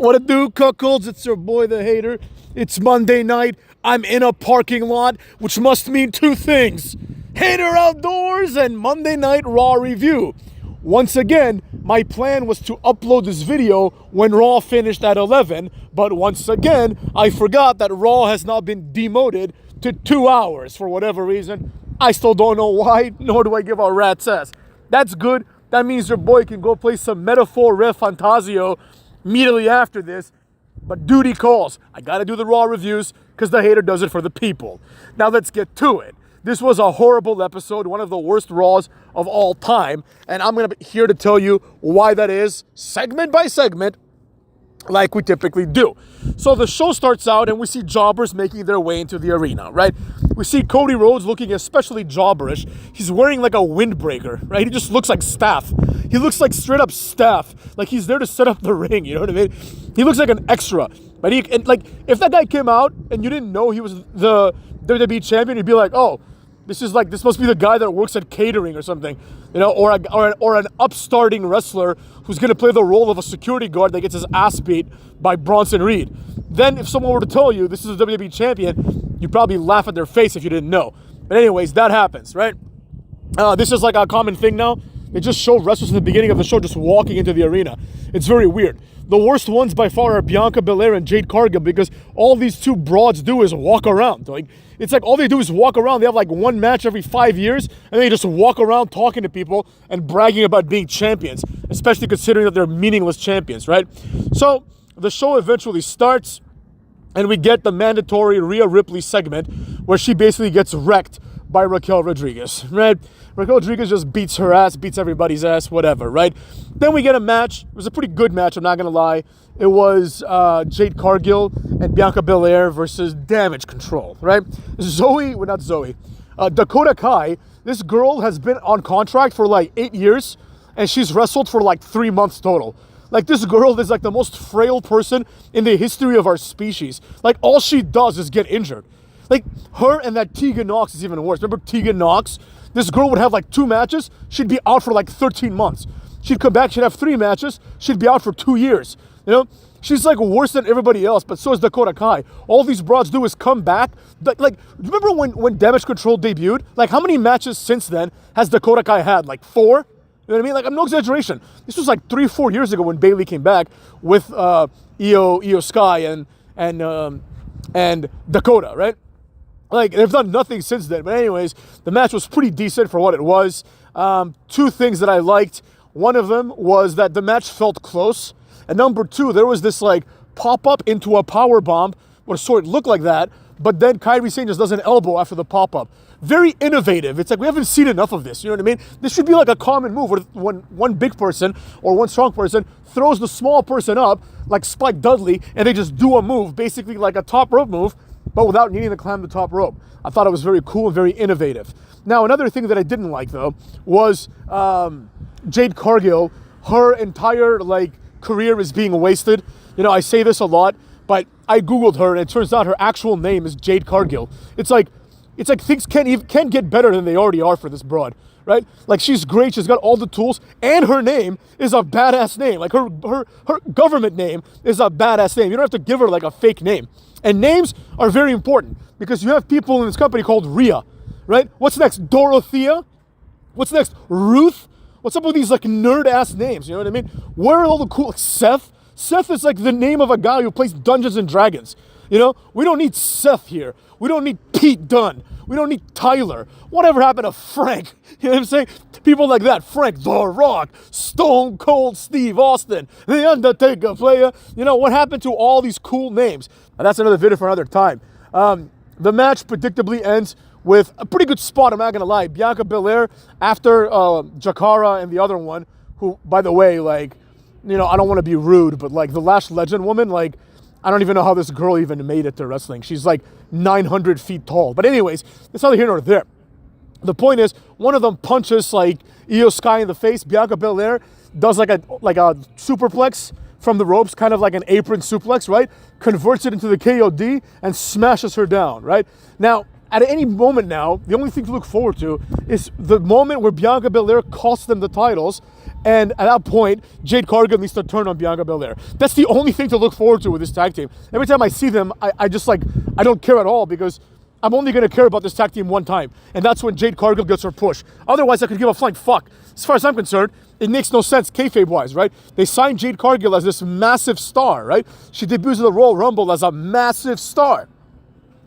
What it do, cuckolds? It's your boy, the hater. It's Monday night. I'm in a parking lot, which must mean two things. Hater Outdoors and Monday Night Raw review. Once again, my plan was to upload this video when Raw finished at 11, but once again, I forgot that Raw has now been demoted to 2 hours for whatever reason. I still don't know why, nor do I give a rat's ass. That's good. That means your boy can go play some Metaphor Re Fantasio immediately after this, but duty calls. I gotta do the Raw reviews because the hater does it for the people. Now let's get to it. This was a horrible episode, one of the worst Raws of all time, and I'm gonna be here to tell you why that is, segment by segment, like we typically do. So the show starts out and we see jobbers making their way into the arena, right? We see Cody Rhodes looking especially jobberish. He's wearing like a windbreaker, right? He just looks like staff. He looks like straight up staff. Like he's there to set up the ring, you know what I mean? He looks like an extra. But if that guy came out and you didn't know he was the WWE champion, you'd be like, oh, this must be the guy that works at catering or something, you know, or an upstarting wrestler who's gonna play the role of a security guard that gets his ass beat by Bronson Reed. Then if someone were to tell you this is a WWE champion, you'd probably laugh at their face if you didn't know. But anyways, that happens, right? This is like a common thing now. They just show wrestlers in the beginning of the show just walking into the arena. It's very weird. The worst ones by far are Bianca Belair and Jade Cargill because all these two broads do is walk around. Like, it's like all they do is walk around. They have like one match every 5 years and they just walk around talking to people and bragging about being champions, especially considering that they're meaningless champions, right? So the show eventually starts and we get the mandatory Rhea Ripley segment where she basically gets wrecked by Raquel Rodriguez, right? Raquel Rodriguez just beats her ass, beats everybody's ass, whatever, right? Then we get a match. It was a pretty good match, I'm not going to lie. It was Jade Cargill and Bianca Belair versus Damage Control, right? Dakota Kai, this girl has been on contract for like 8 years, and she's wrestled for like 3 months total. Like, this girl is like the most frail person in the history of our species. Like, all she does is get injured. Like, her and that Tegan Nox is even worse. Remember Tegan Nox? This girl would have like 2 matches. She'd be out for like 13 months. She'd come back, she'd have 3 matches. She'd be out for 2 years. You know? She's like worse than everybody else, but so is Dakota Kai. All these broads do is come back. Like, remember when Damage Control debuted? Like, how many matches since then has Dakota Kai had? Like 4? You know what I mean? Like, I'm no exaggeration. This was like 3-4 years ago when Bayley came back with Io Sky and Dakota, right? Like, they've done nothing since then. But anyways, the match was pretty decent for what it was. 2 things that I liked. One of them was that the match felt close. And number 2, there was this like pop-up into a power bomb, or sort of looked like that. But then Kairi Sane just does an elbow after the pop-up. Very innovative. It's like we haven't seen enough of this. You know what I mean? This should be like a common move when one big person or one strong person throws the small person up like Spike Dudley and they just do a move, basically like a top rope move, but without needing to climb the top rope. I thought it was very cool and very innovative. Now, another thing that I didn't like, though, was Jade Cargill. Her entire, like, career is being wasted. You know, I say this a lot, but I Googled her, and it turns out her actual name is Jade Cargill. It's like things can't get better than they already are for this broad, right? Like, she's great, she's got all the tools, and her name is a badass name. Like, her government name is a badass name. You don't have to give her, like, a fake name. And names are very important because you have people in this company called Rhea, right? What's next? Dorothea? What's next? Ruth? What's up with these like nerd-ass names? You know what I mean? Where are all the cool... Seth? Seth is like the name of a guy who plays Dungeons and Dragons. You know? We don't need Seth here. We don't need Pete Dunne. We don't need Tyler. Whatever happened to Frank? You know what I'm saying? People like that. Frank The Rock, Stone Cold Steve Austin, The Undertaker player. You know, what happened to all these cool names? And that's another video for another time. The match predictably ends with a pretty good spot, I'm not going to lie. Bianca Belair after Jakara and the other one, who, by the way, like, you know, I don't want to be rude, but like the Lash Legend woman, like, I don't even know how this girl even made it to wrestling. She's like 900 feet tall. But anyways, that's neither here nor there. The point is, one of them punches like Io Sky in the face. Bianca Belair does like a superplex from the ropes, kind of like an apron suplex, right? Converts it into the KOD and smashes her down, right? Now, at any moment now, the only thing to look forward to is the moment where Bianca Belair costs them the titles And at that point, Jade Cargill needs to turn on Bianca Belair. That's the only thing to look forward to with this tag team. Every time I see them, I just like, I don't care at all because I'm only going to care about this tag team one time. And that's when Jade Cargill gets her push. Otherwise, I could give a flying fuck. As far as I'm concerned, it makes no sense kayfabe-wise, right? They signed Jade Cargill as this massive star, right? She debuts in the Royal Rumble as a massive star.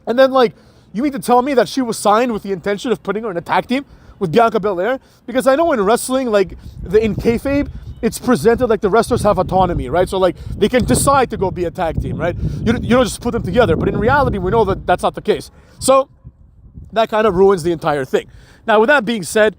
And then, like, you mean to tell me that she was signed with the intention of putting her in a tag team with Bianca Belair? Because I know in wrestling, like, in kayfabe, it's presented like the wrestlers have autonomy, right? So, like, they can decide to go be a tag team, right? You don't just put them together. But in reality, we know that that's not the case. So, that kind of ruins the entire thing. Now, with that being said,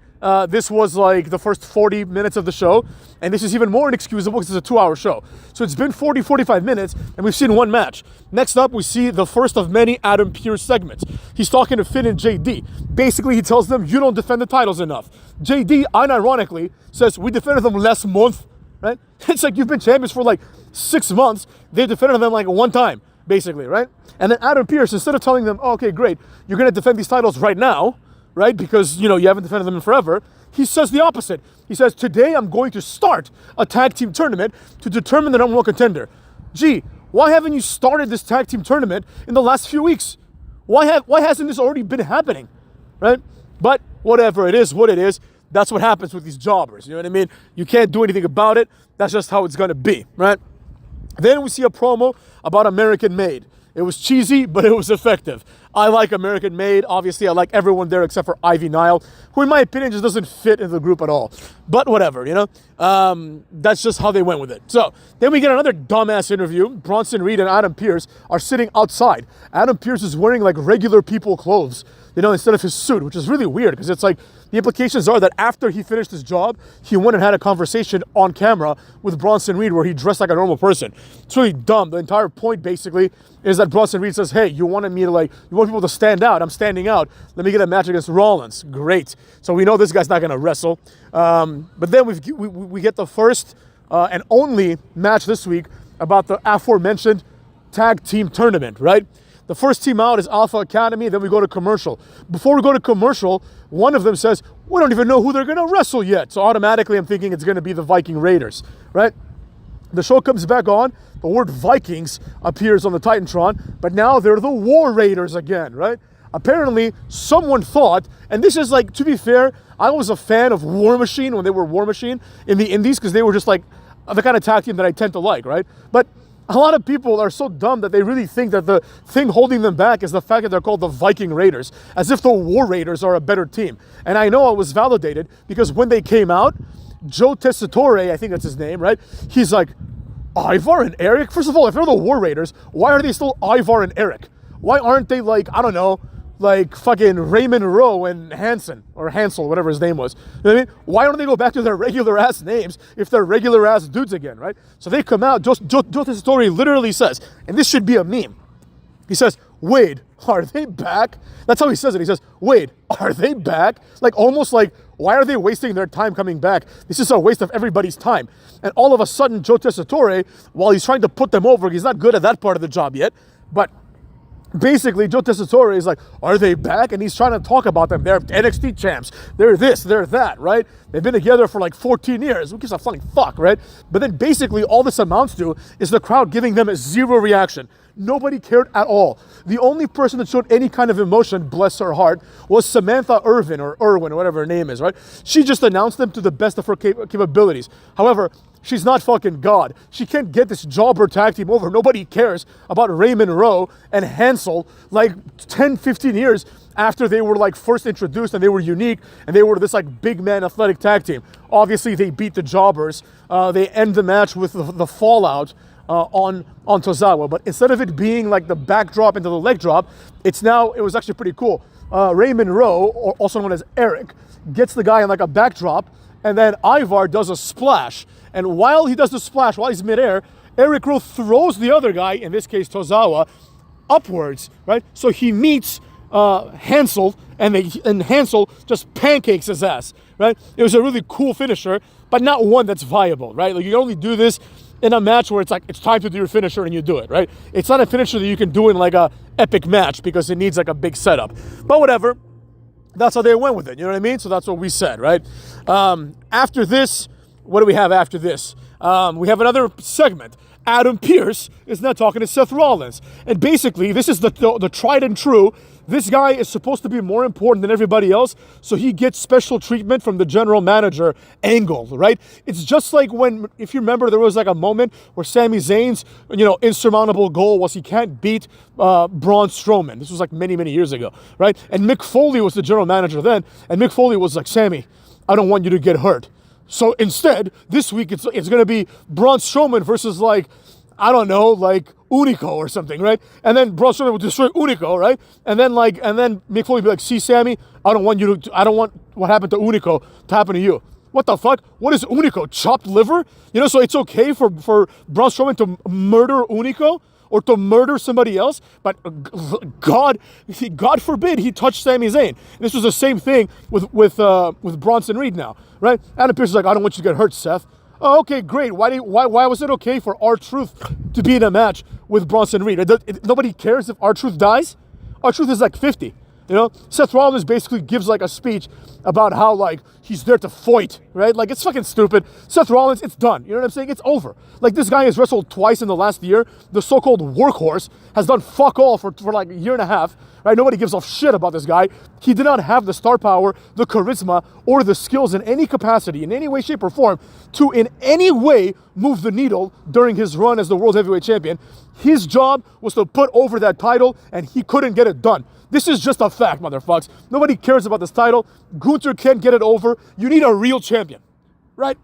this was like the first 40 minutes of the show, and this is even more inexcusable because it's a 2-hour show. So it's been 45 minutes, and we've seen one match. Next up, we see the first of many Adam Pearce segments. He's talking to Finn and JD. Basically, he tells them, you don't defend the titles enough. JD, unironically, says, we defended them last month, right? It's like you've been champions for like 6 months. They defended them like one time, basically, right? And then Adam Pearce, instead of telling them, oh, okay, great, you're going to defend these titles right now, right? Because, you know, you haven't defended them in forever. He says the opposite. He says, today I'm going to start a tag team tournament to determine the number one contender. Gee, why haven't you started this tag team tournament in the last few weeks? Why hasn't this already been happening, right? But whatever, it is what it is. That's what happens with these jobbers, you know what I mean? You can't do anything about it. That's just how it's going to be, right? Then we see a promo about American Made. It was cheesy, but it was effective. I like American Made. Obviously, I like everyone there except for Ivy Nile, who in my opinion just doesn't fit in the group at all. But whatever, you know? That's just how they went with it. So then we get another dumbass interview. Bronson Reed and Adam Pearce are sitting outside. Adam Pearce is wearing like regular people clothes, you know, instead of his suit, which is really weird because it's like the implications are that after he finished his job, he went and had a conversation on camera with Bronson Reed where he dressed like a normal person. It's really dumb. The entire point basically is that Bronson Reed says, hey, you wanted me to like, you want people to stand out. I'm standing out. Let me get a match against Rollins. Great. So we know this guy's not going to wrestle. But then we get the first and only match this week about the aforementioned tag team tournament, right? The first team out is Alpha Academy, then we go to commercial. Before we go to commercial, one of them says, we don't even know who they're going to wrestle yet. So automatically I'm thinking it's going to be the Viking Raiders, right? The show comes back on. The word Vikings appears on the Titantron, but now they're the War Raiders again, right? Apparently, someone thought, and this is like, to be fair, I was a fan of War Machine when they were War Machine in the Indies because they were just like the kind of tag team that I tend to like, right? But a lot of people are so dumb that they really think that the thing holding them back is the fact that they're called the Viking Raiders, as if the War Raiders are a better team. And I know I was validated because when they came out, Joe Tessitore, I think that's his name, right? He's like, Ivar and Eric? First of all, if they're the War Raiders, why are they still Ivar and Eric? Why aren't they like, I don't know, like fucking Raymond Rowe and Hansen, or Hansel, whatever his name was. You know what I mean? Why don't they go back to their regular ass names if they're regular ass dudes again, right? So they come out, Joe Tessitore literally says, and this should be a meme. He says, Wade, are they back? That's how he says it. He says, Wade, are they back? Like almost like, why are they wasting their time coming back? This is a waste of everybody's time. And all of a sudden, Joe Tessitore, while he's trying to put them over, he's not good at that part of the job yet, but basically, Joe Tessitore is like, are they back? And he's trying to talk about them. They're NXT champs. They're this, they're that, right? They've been together for like 14 years. Who gives a fucking fuck, right? But then basically all this amounts to is the crowd giving them a zero reaction. Nobody cared at all. The only person that showed any kind of emotion, bless her heart, was Samantha Irvin or Irwin, or whatever her name is, right? She just announced them to the best of her capabilities. However, she's not fucking God. She can't get this jobber tag team over. Nobody cares about Raymond Rowe and Hansel like 10, 15 years after they were like first introduced and they were unique and they were this like big man athletic tag team. Obviously, they beat the jobbers. They end the match with the fallout on Tozawa. But instead of it being like the backdrop into the leg drop, it was actually pretty cool. Raymond Rowe, or also known as Eric, gets the guy in like a backdrop, and then Ivar does a splash. And while he does the splash, while he's midair, Eric Rowe throws the other guy, in this case Tozawa, upwards, right? So he meets Hansel, and Hansel just pancakes his ass, right? It was a really cool finisher, but not one that's viable, right? Like you can only do this in a match where it's like, it's time to do your finisher and you do it, right? It's not a finisher that you can do in like a epic match because it needs like a big setup. But whatever, that's how they went with it, you know what I mean? So that's what we said, right? After this, what do we have after this? We have another segment. Adam Pearce is now talking to Seth Rollins. And basically, this is the tried and true. This guy is supposed to be more important than everybody else, so he gets special treatment from the general manager angle, right? It's just like when, if you remember, there was like a moment where Sami Zayn's, insurmountable goal was he can't beat Braun Strowman. This was like many, many years ago, right? And Mick Foley was the general manager then, and Mick Foley was like, Sami, I don't want you to get hurt. So instead, this week it's going to be Braun Strowman versus like Unico or something, right? And then Braun Strowman would destroy Unico, right? And then Mick Foley would be like, see, Sami, I don't want what happened to Unico to happen to you. What the fuck? What is Unico? Chopped liver? So it's okay for Braun Strowman to murder Unico or to murder somebody else, but God forbid he touched Sami Zayn. This was the same thing with Bronson Reed now, right? Adam Pearce is like, I don't want you to get hurt, Seth. Oh, okay, great. Why was it okay for R-Truth to be in a match with Bronson Reed? Nobody cares if R-Truth dies. R-Truth is like 50. Seth Rollins basically gives like a speech about how like he's there to fight, right? Like it's fucking stupid. Seth Rollins, it's done. You know what I'm saying? It's over. Like this guy has wrestled twice in the last year. The so-called workhorse has done fuck all for like a year and a half, right? Nobody gives a shit about this guy. He did not have the star power, the charisma, or the skills in any capacity, in any way, shape, or form to in any way move the needle during his run as the World Heavyweight Champion. His job was to put over that title, and he couldn't get it done. This is just a fact, motherfuckers. Nobody cares about this title. Gunther can't get it over. You need a real champion, right?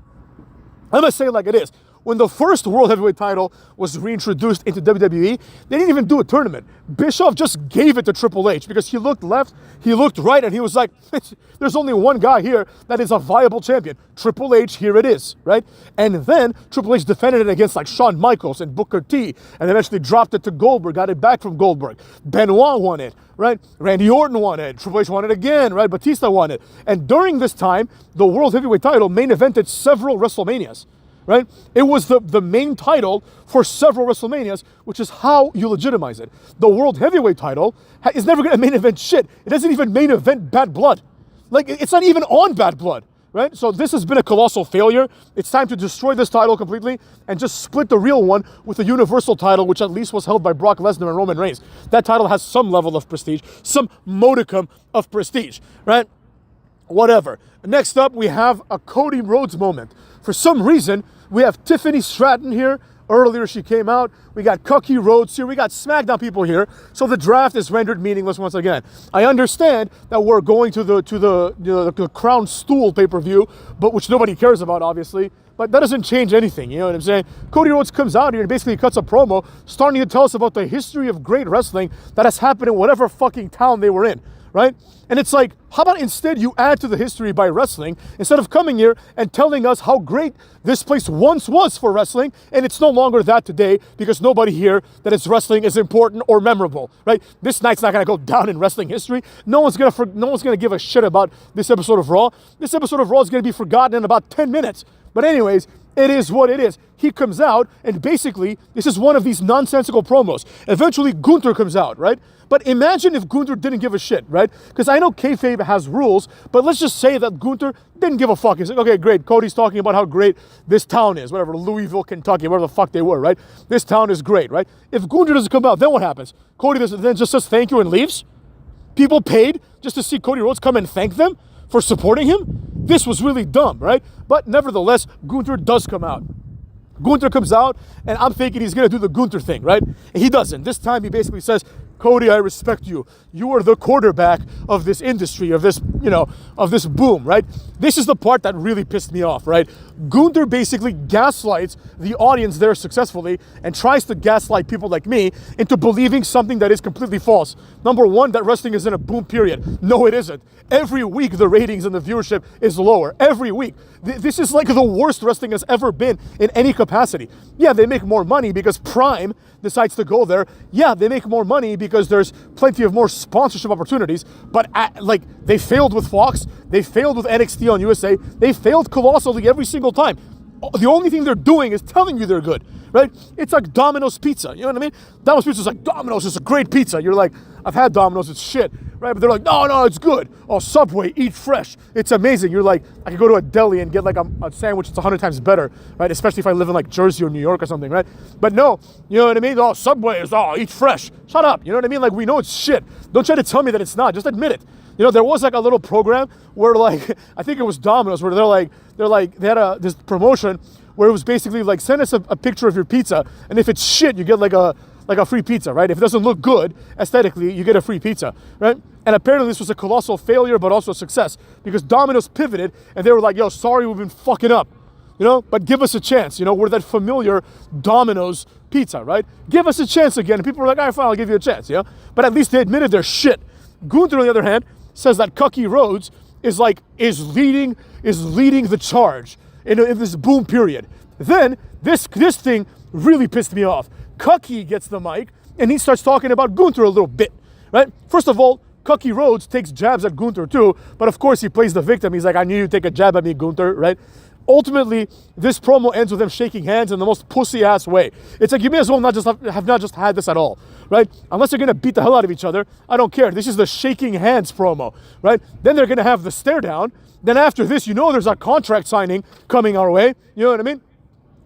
I'm going to say it like it is. When the first World Heavyweight title was reintroduced into WWE, they didn't even do a tournament. Bischoff just gave it to Triple H because he looked left, he looked right, and he was like, there's only one guy here that is a viable champion. Triple H, here it is, right? And then Triple H defended it against like Shawn Michaels and Booker T, and eventually dropped it to Goldberg, got it back from Goldberg. Benoit won it, right? Randy Orton won it. Triple H won it again, right? Batista won it. And during this time, the World Heavyweight title main evented several WrestleManias. Right? It was the main title for several WrestleManias, which is how you legitimize it. The World Heavyweight title is never going to main event shit. It doesn't even main event Bad Blood. Like, it's not even on Bad Blood, right? So this has been a colossal failure. It's time to destroy this title completely and just split the real one with the Universal title, which at least was held by Brock Lesnar and Roman Reigns. That title has some level of prestige, some modicum of prestige, right? Whatever. Next up, we have a Cody Rhodes moment. For some reason, we have Tiffany Stratton here. Earlier, she came out. We got Cookie Rhodes here. We got SmackDown people here. So the draft is rendered meaningless once again. I understand that we're going to the Crown Stool pay-per-view, but which nobody cares about, obviously. But that doesn't change anything, you know what I'm saying? Cody Rhodes comes out here and basically cuts a promo, starting to tell us about the history of great wrestling that has happened in whatever fucking town they were in, right? And it's like, how about instead you add to the history by wrestling instead of coming here and telling us how great this place once was for wrestling, and it's no longer that today because nobody here that is wrestling is important or memorable, right? This night's not gonna go down in wrestling history. No one's gonna give a shit about this episode of Raw. This episode of Raw is gonna be forgotten in about 10 minutes. But anyways, it is what it is. He comes out, and basically, this is one of these nonsensical promos. Eventually, Gunther comes out, right? But imagine if Gunther didn't give a shit, right? Because I know kayfabe has rules, but let's just say that Gunther didn't give a fuck. He's like, okay, great. Cody's talking about how great this town is, whatever, Louisville, Kentucky, whatever the fuck they were, right? This town is great, right? If Gunther doesn't come out, then what happens? Cody then just says thank you and leaves? People paid just to see Cody Rhodes come and thank them for supporting him? This was really dumb, right? But nevertheless, Gunther does come out. Gunther comes out, and I'm thinking he's going to do the Gunther thing, right? And he doesn't. This time he basically says, Cody, I respect you. You are the quarterback of this industry, of this, of this boom, right? This is the part that really pissed me off, right? Gunther basically gaslights the audience there successfully and tries to gaslight people like me into believing something that is completely false. Number one, that wrestling is in a boom period. No, it isn't. Every week, the ratings and the viewership is lower. Every week. This is like the worst wrestling has ever been in any capacity. Yeah, they make more money because Prime decides to go there. Yeah, they make more money because there's plenty of more sponsorship opportunities. But they failed with Fox. They failed with NXT on USA. They failed colossally every single time. the only thing they're doing is telling you they're good, right? It's like Domino's Pizza, you know what I mean? Domino's Pizza is like, Domino's is a great pizza. You're like, I've had Domino's, it's shit, right? But they're like, no, it's good. Oh, Subway, eat fresh. It's amazing. You're like, I could go to a deli and get like a sandwich that's 100 times better, right? Especially if I live in like Jersey or New York or something, right? But no, you know what I mean? Oh, Subway is, eat fresh. Shut up, you know what I mean? Like, we know it's shit. Don't try to tell me that it's not, just admit it. You know, there was like a little program where like, I think it was Domino's, where they had this promotion where it was basically like, send us a picture of your pizza, and if it's shit, you get like a free pizza, right? If it doesn't look good aesthetically, you get a free pizza, right? And apparently this was a colossal failure, but also a success, because Domino's pivoted and they were like, yo, sorry, we've been fucking up, you know, but give us a chance. You know, we're that familiar Domino's pizza, right? Give us a chance again. And people were like, all right, fine, I'll give you a chance, you know? But at least they admitted their shit. Gunther, on the other hand, says that Cucky Rhodes is leading the charge in this boom period. Then this thing really pissed me off. Cucky gets the mic and he starts talking about Gunther a little bit, right? First of all, Cucky Rhodes takes jabs at Gunther too, but of course he plays the victim. He's like, I knew you'd take a jab at me, Gunther, right? Ultimately, this promo ends with them shaking hands in the most pussy-ass way. It's like, you may as well have not just had this at all, right? Unless they're going to beat the hell out of each other, I don't care. This is the shaking hands promo, right? Then they're going to have the stare down. Then after this, you know there's a contract signing coming our way. You know what I mean?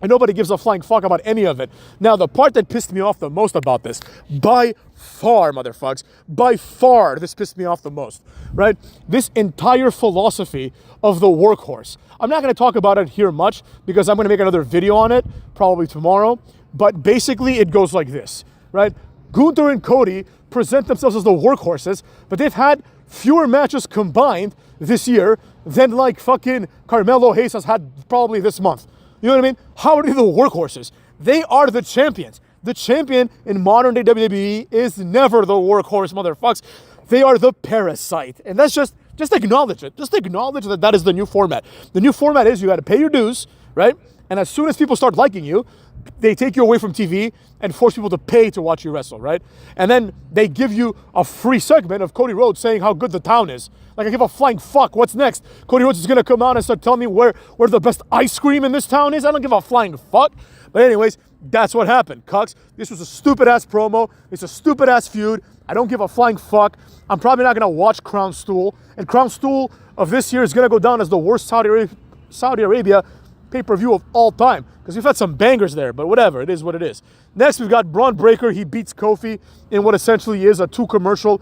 And nobody gives a flying fuck about any of it. Now, the part that pissed me off the most about this, by far, motherfucks, by far, this pissed me off the most, right? This entire philosophy of the workhorse. I'm not going to talk about it here much because I'm going to make another video on it, probably tomorrow. But basically, it goes like this, right? Gunther and Cody present themselves as the workhorses, but they've had fewer matches combined this year than like fucking Carmelo Hayes has had probably this month. You know what I mean? How are they the workhorses? They are the champions. The champion in modern day WWE is never the workhorse, motherfucks. They are the parasite. And that's just acknowledge it. Just acknowledge that that is the new format. The new format is you got to pay your dues, right? And as soon as people start liking you, they take you away from TV and force people to pay to watch you wrestle, right? And then they give you a free segment of Cody Rhodes saying how good the town is. Like, I give a flying fuck. What's next? Cody Rhodes is going to come out and start telling me where the best ice cream in this town is? I don't give a flying fuck. But anyways, that's what happened, cucks. This was a stupid-ass promo. It's a stupid-ass feud. I don't give a flying fuck. I'm probably not going to watch Crown Stool. And Crown Stool of this year is going to go down as the worst Saudi Arabia pay-per-view of all time, because we've had some bangers there, but whatever, it is what it is. Next, we've got Braun Breaker. He beats Kofi in what essentially is a two-commercial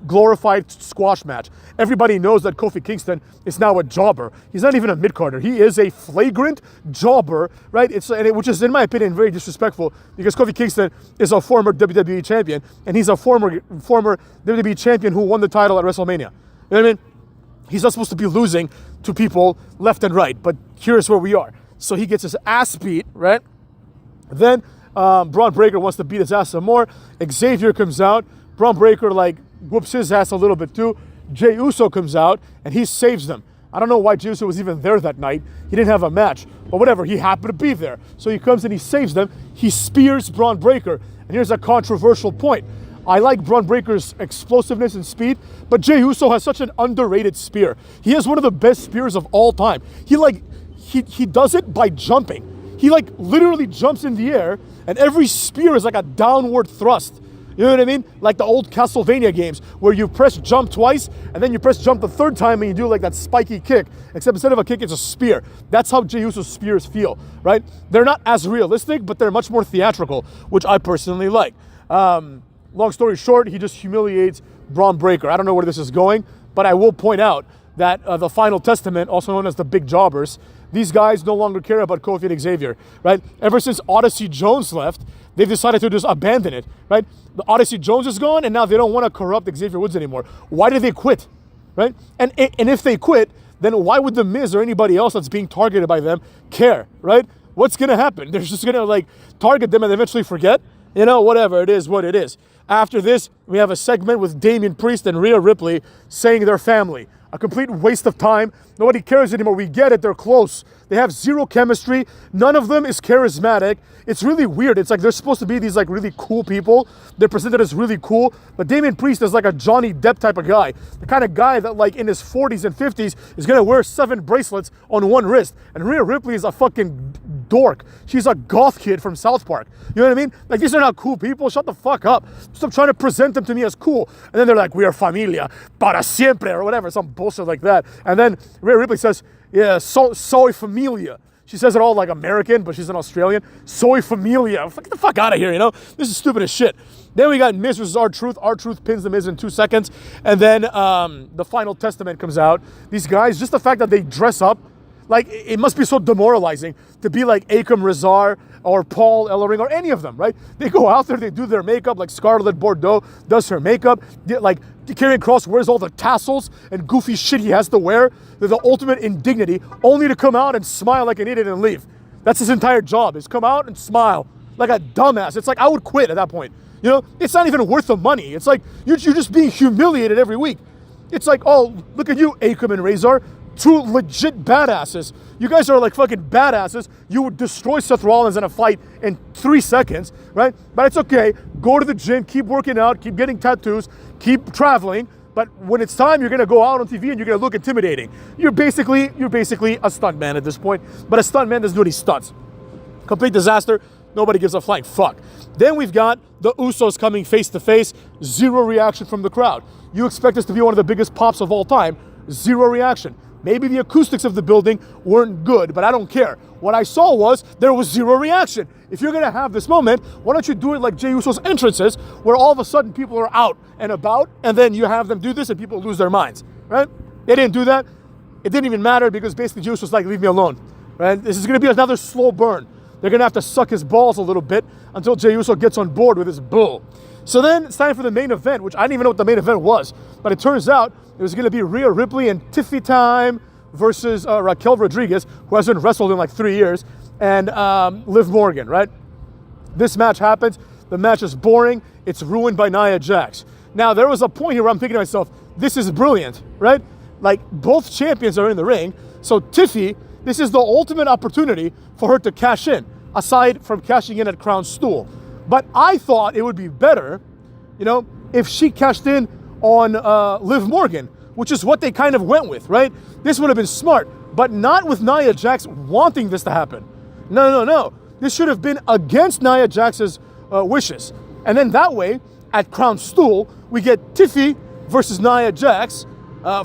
glorified squash match. Everybody knows that Kofi Kingston is now a jobber. He's not even a mid-carder. He is a flagrant jobber, right? Which is, in my opinion, very disrespectful, because Kofi Kingston is a former WWE champion, and he's a former WWE champion who won the title at WrestleMania. You know what I mean? He's not supposed to be losing to people left and right, but here's where we are. So he gets his ass beat, right? Then Braun Breaker wants to beat his ass some more. Xavier comes out. Braun Breaker whoops his ass a little bit too. Jey Uso comes out and he saves them. I don't know why Jey Uso was even there that night. He didn't have a match, but whatever. He happened to be there. So he comes and he saves them. He spears Braun Breaker. And here's a controversial point. I like Braun Breaker's explosiveness and speed, but Jey Uso has such an underrated spear. He has one of the best spears of all time. He does it by jumping. He literally jumps in the air, and every spear is like a downward thrust. You know what I mean? Like the old Castlevania games where you press jump twice, and then you press jump the third time and you do like that spiky kick, except instead of a kick, it's a spear. That's how Jey Uso's spears feel, right? They're not as realistic, but they're much more theatrical, which I personally like. Long story short, he just humiliates Braun Breaker. I don't know where this is going, but I will point out that the Final Testament, also known as the Big Jobbers, these guys no longer care about Kofi and Xavier, right? Ever since Odyssey Jones left, they've decided to just abandon it, right? The Odyssey Jones is gone, and now they don't want to corrupt Xavier Woods anymore. Why did they quit, right? And if they quit, then why would The Miz or anybody else that's being targeted by them care, right? What's going to happen? They're just going to target them and eventually forget? You know, whatever, it is what it is. After this, we have a segment with Damian Priest and Rhea Ripley saying they're family. A complete waste of time. Nobody cares anymore. We get it. They're close. They have zero chemistry. None of them is charismatic. It's really weird. It's like they're supposed to be these like really cool people. They're presented as really cool. But Damian Priest is like a Johnny Depp type of guy. The kind of guy that like in his 40s and 50s is going to wear 7 bracelets on one wrist. And Rhea Ripley is a fucking dork. She's a goth kid from South Park. You know what I mean? Like, these are not cool people. Shut the fuck up. Stop trying to present them to me as cool. And then they're like, we are familia para siempre or whatever, some bullshit like that. And then Rhea Ripley says, yeah, soy familia. She says it all like American, but she's an Australian. Soy familia. Get the fuck out of here, you know? This is stupid as shit. Then we got Miz versus R-Truth. R-Truth pins the Miz in 2 seconds. And then the final testament comes out. These guys, just the fact that they dress up, like, it must be so demoralizing to be like Akam Rezar or Paul Ellering or any of them, right? They go out there, they do their makeup, like Scarlett Bordeaux does her makeup. Like, Karrion Kross wears all the tassels and goofy shit he has to wear. They're the ultimate indignity, only to come out and smile like an idiot and leave. That's his entire job, is come out and smile like a dumbass. It's like, I would quit at that point. You know, it's not even worth the money. It's like, you're just being humiliated every week. It's like, oh, look at you, Akam and Razor. 2 legit badasses. You guys are like fucking badasses. You would destroy Seth Rollins in a fight in 3 seconds, right? But it's okay. Go to the gym, keep working out, keep getting tattoos, keep traveling. But when it's time, you're gonna go out on TV and you're gonna look intimidating. You're basically a stunt man at this point. But a stunt man doesn't do any stunts. Complete disaster. Nobody gives a flying fuck. Then we've got the Usos coming face to face. 0 reaction from the crowd. You expect this to be one of the biggest pops of all time. 0 reaction. Maybe the acoustics of the building weren't good, but I don't care. What I saw was there was 0 reaction. If you're gonna have this moment, why don't you do it like Jey Uso's entrances, where all of a sudden people are out and about, and then you have them do this and people lose their minds, right? They didn't do that. It didn't even matter because basically Jey Uso was like, leave me alone, right? This is gonna be another slow burn. They're gonna have to suck his balls a little bit until Jey Uso gets on board with his bull. So then it's time for the main event, which I didn't even know what the main event was, but it turns out it was going to be Rhea Ripley and Tiffy Time versus Raquel Rodriguez, who hasn't wrestled in like 3 years, and Liv Morgan, right? This match happens. The match is boring. It's ruined by Nia Jax. Now, there was a point here where I'm thinking to myself, this is brilliant, right? Like, both champions are in the ring, so Tiffy, this is the ultimate opportunity for her to cash in, aside from cashing in at Crown Stool. But I thought it would be better, you know, if she cashed in on Liv Morgan, which is what they kind of went with, right? This would have been smart, but not with Nia Jax wanting this to happen. No. This should have been against Nia Jax's wishes. And then that way, at Crown Stool, we get Tiffy versus Nia Jax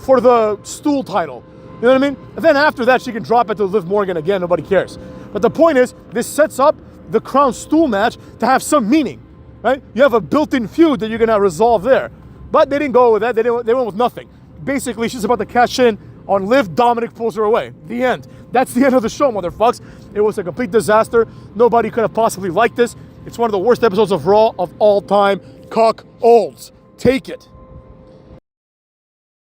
for the stool title. You know what I mean? And then after that, she can drop it to Liv Morgan again. Nobody cares. But the point is, this sets up the Crown Stool match to have some meaning, right? You have a built-in feud that you're gonna resolve there. But they didn't go with that. They went with nothing. Basically, she's about to cash in on Liv. Dominic pulls her away. The end. That's the end of the show, motherfucks. It was a complete disaster. Nobody could have possibly liked this. It's one of the worst episodes of Raw of all time. Cock olds. Take it.